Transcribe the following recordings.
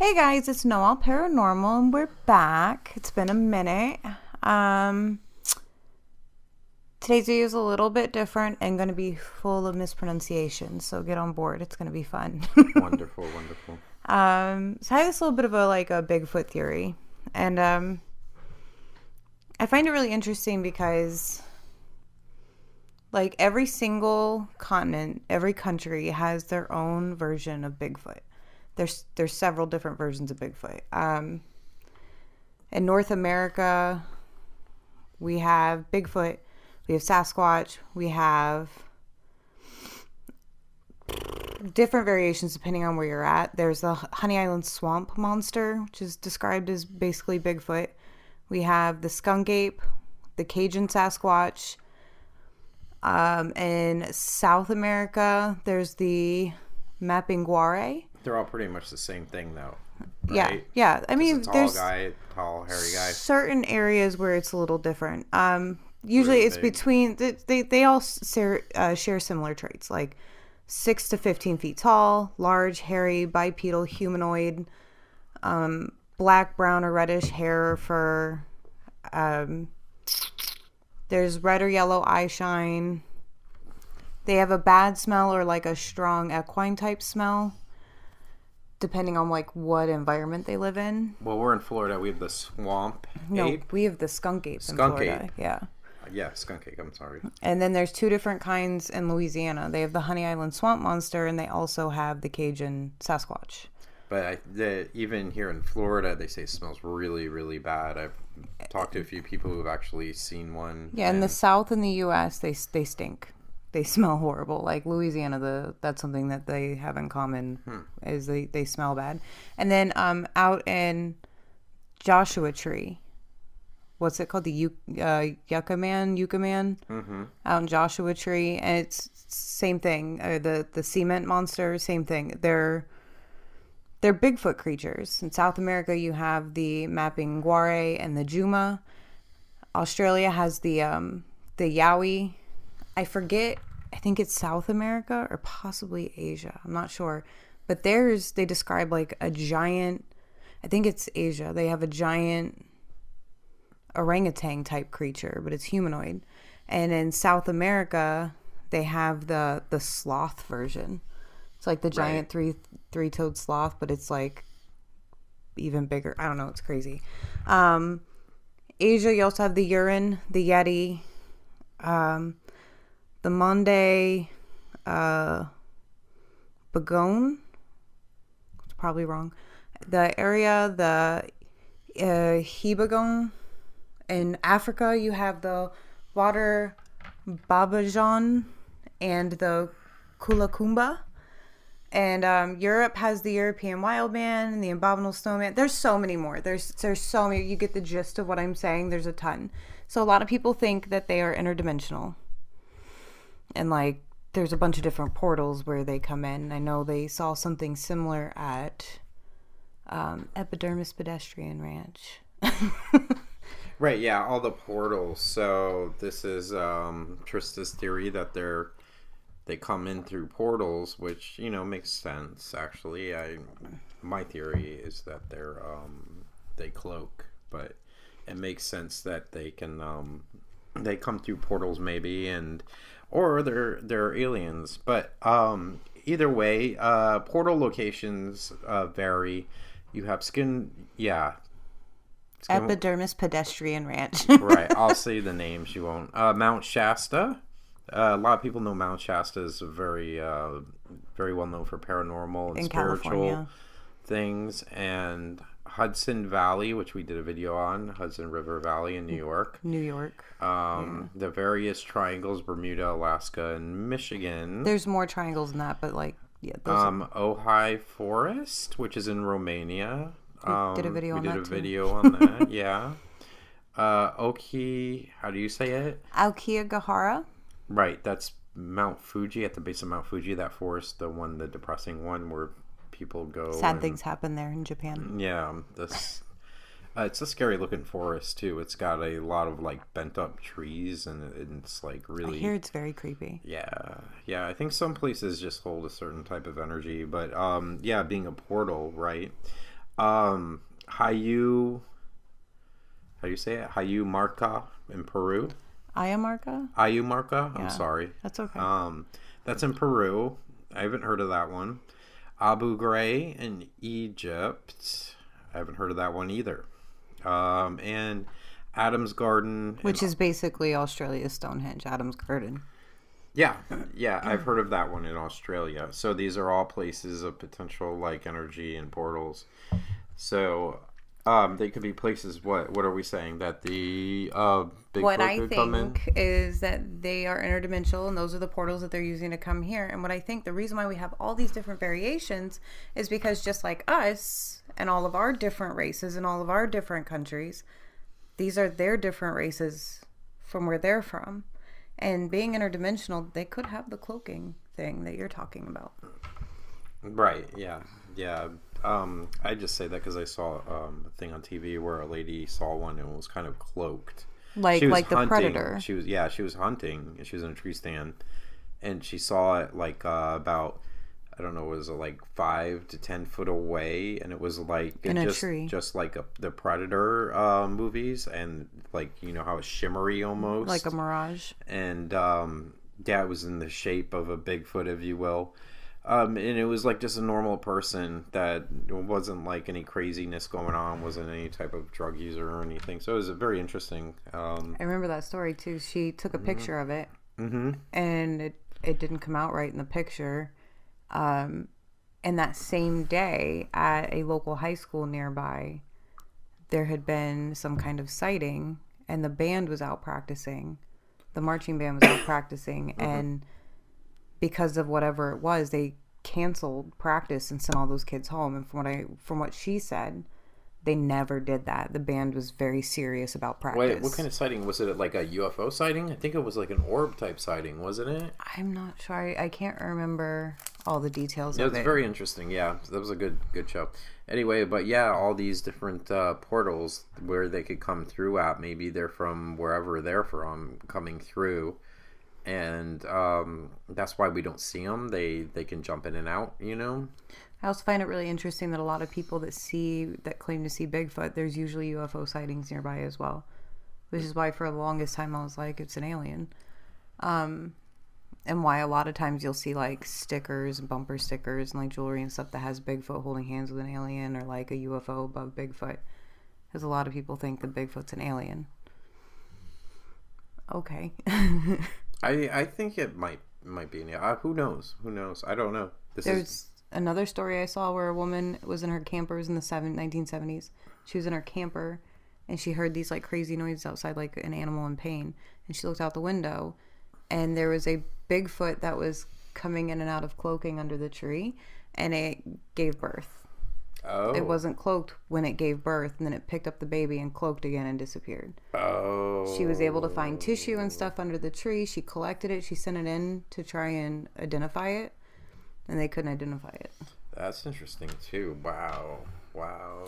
Hey guys, it's Knowall Paranormal and we're back. It's been a minute. Today's video is a little bit different and going to be full of mispronunciations, so get on board. It's going to be fun. Wonderful, wonderful. So I have this little bit of a Bigfoot theory, and I find it really interesting because every single continent, every country has their own version of Bigfoot. There's several different versions of Bigfoot. In North America, we have Bigfoot, we have Sasquatch, we have different variations depending on where you're at. There's the Honey Island Swamp Monster, which is described as basically Bigfoot. We have the Skunk Ape, the Cajun Sasquatch. In South America, there's the Mapinguari. They're all pretty much the same thing, though. Right? Yeah. I mean, there's tall, hairy guy. Certain areas where it's a little different. Usually, Really it's big. between they all share similar traits, like 6 to 15 feet tall, large, hairy, bipedal, humanoid, black, brown, or reddish hair or fur. There's red or yellow eye shine. They have a bad smell or like a strong equine type smell, depending on what environment they live in. Well, we're in Florida. We have the swamp ape. We have the skunk ape in Florida. Yeah. Yeah, skunk ape. I'm sorry. And then there's two different kinds in Louisiana. They have the Honey Island Swamp Monster, and they also have the Cajun Sasquatch. But even here in Florida, they say it smells really, really bad. I've talked to a few people who've actually seen one. Yeah, in the South in the U.S., they stink. They smell horrible. Like Louisiana, that's something that they have in common is they smell bad. And then out in Joshua Tree, what's it called? The Yucca-Man? Mm-hmm. Out in Joshua Tree, and it's same thing. The cement monster, same thing. They're Bigfoot creatures. In South America, you have the Mapinguari and the Juma. Australia has the Yowie. I forget. I think it's South America or possibly Asia. I'm not sure. But they describe like a giant. I think it's Asia. They have a giant orangutan type creature, but it's humanoid. And in South America, they have the sloth version. It's like the giant three-toed sloth, but it's like even bigger. I don't know. It's crazy. Asia, you also have the urine, the yeti, the Monday Bagone. It's probably wrong. The area, the Hebagone. In Africa, you have the water babajan and the kulakumba. And Europe has the European wild man and the abominable snowman. There's so many more. There's so many. You get the gist of what I'm saying. There's a ton. So a lot of people think that they are interdimensional. And there's a bunch of different portals where they come in. I know they saw something similar at Epidermis Pedestrian Ranch. Right, yeah, all the portals. So this is Trista's theory that they come in through portals, which makes sense. Actually, my theory is that they cloak, but it makes sense that they can they come through portals maybe, or they're aliens. But either way, portal locations vary. You have Epidermis Pedestrian Ranch. Right, I'll say the names. You won't. Mount Shasta. A lot of people know Mount Shasta is very well known for paranormal and in spiritual California. Things. And Hudson Valley, which we did a video on, Hudson River Valley in New York. The various triangles, Bermuda, Alaska, and Michigan. There's more triangles than that, but Ojai Forest, which is in Romania. We did a video on that, yeah. Oki, how do you say it? Aokigahara. Right, that's Mount Fuji, at the base of Mount Fuji, that forest, the depressing one where people go. Sad things happen there in Japan. Yeah, it's a scary looking forest too. It's got a lot of bent up trees, and it's really. I hear it's very creepy. Yeah. I think some places just hold a certain type of energy, but being a portal, right? Hayu, how do you say it? Hayumarca in Peru. Ayamarca? Ayumarca? I'm Yeah, sorry. that's okay. That's in Peru. I haven't heard of that one. Abu Ghraib in Egypt. I haven't heard of that one either. And Adam's Garden. Which is basically Australia's Stonehenge, Adam's Garden. Yeah, I've heard of that one in Australia. So these are all places of potential like energy and portals. So they could be places. What are we saying that the Bigfoot What I could come in? think is that they are interdimensional, and those are the portals that they're using to come here. And what I think the reason why we have all these different variations is because just like us and all of our different races and all of our different countries, these are their different races from where they're from. And being interdimensional, they could have the cloaking thing that you're talking about. Right. Yeah. I just say that because I saw a thing on TV where a lady saw one and was kind of cloaked. Like She was the hunting. predator. She was hunting. And she was in a tree stand, and she saw it like about, I don't know, was it like 5 to 10 foot away, and it was like In a tree, just like the Predator movies, and like how it's shimmery almost, like a mirage. And it was in the shape of a Bigfoot, if you will. And it was like just a normal person that wasn't like any craziness going on, wasn't any type of drug user or anything. So it was very interesting. I remember that story too. She took a picture of it, Mm-hmm. and it didn't come out right in the picture. And that same day at a local high school nearby, there had been some kind of sighting, and the band was out practicing. The marching band was out practicing, and because of whatever it was, they canceled practice and sent all those kids home. And from what she said, they never did that. The band was very serious about practice. Wait, what kind of sighting? Was it like a UFO sighting? I think it was like an orb type sighting, wasn't it? I'm not sure. I can't remember all the details Yeah, of it. it's very interesting. Yeah, that was a good show. Anyway, but yeah, all these different portals where they could come through at. Maybe they're from wherever they're from, coming through. And that's why we don't see them. They can jump in and out, I also find it really interesting that a lot of people that claim to see Bigfoot, there's usually UFO sightings nearby as well, which is why for the longest time I was like, it's an alien. And why a lot of times you'll see like stickers, bumper stickers, and like jewelry and stuff that has Bigfoot holding hands with an alien, or like a UFO above Bigfoot, because a lot of people think that Bigfoot's an alien. Okay. I think it might be. Who knows? I don't know. There's another story I saw where a woman was in her camper. It was in the 1970s. She was in her camper, and she heard these like crazy noises outside, like an animal in pain. And she looked out the window, and there was a Bigfoot that was coming in and out of cloaking under the tree, and it gave birth. Oh. It wasn't cloaked when it gave birth, and then it picked up the baby and cloaked again and disappeared. Oh. She was able to find tissue and stuff under the tree. She collected it. She sent it in to try and identify it, and they couldn't identify it. That's interesting too. Wow.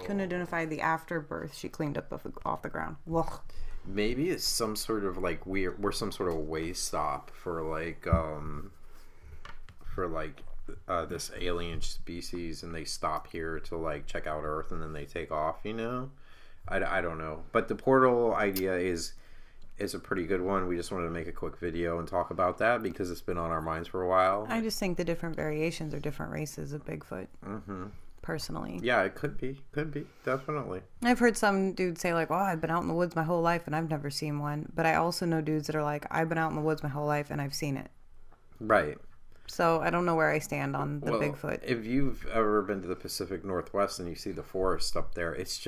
Couldn't identify the afterbirth. She cleaned up off the ground. Ugh. Maybe it's some sort of like we're some sort of way stop for this alien species, and they stop here to like check out Earth, and then they take off. I don't know, but the portal idea is a pretty good one. We just wanted to make a quick video and talk about that because it's been on our minds for a while. I just think the different variations are different races of Bigfoot. Mm-hmm. Personally, yeah, it could be definitely. I've heard some dudes say like, "Oh, I've been out in the woods my whole life and I've never seen one," but I also know dudes that are like, "I've been out in the woods my whole life and I've seen it." Right. So I don't know where I stand on the Bigfoot. If you've ever been to the Pacific Northwest and you see the forest up there, it's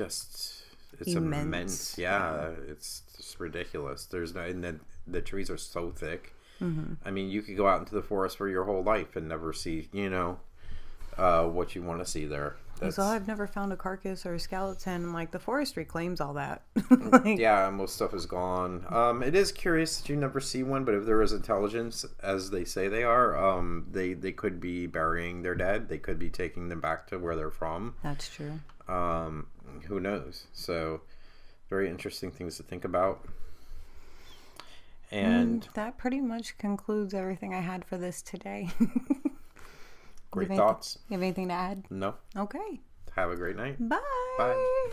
immense. Yeah, it's just ridiculous. There's no, and the trees are so thick. Mm-hmm. I mean, you could go out into the forest for your whole life and never see, what you want to see there. So I've never found a carcass or a skeleton. Like, the forestry claims all that. Yeah, most stuff is gone. It is curious that you never see one, but if there is intelligence, as they say they are, they could be burying their dead. They could be taking them back to where they're from. That's true. Who knows? So, very interesting things to think about. And that pretty much concludes everything I had for this today. Great thoughts. You have anything to add? No. Okay. Have a great night. Bye. Bye.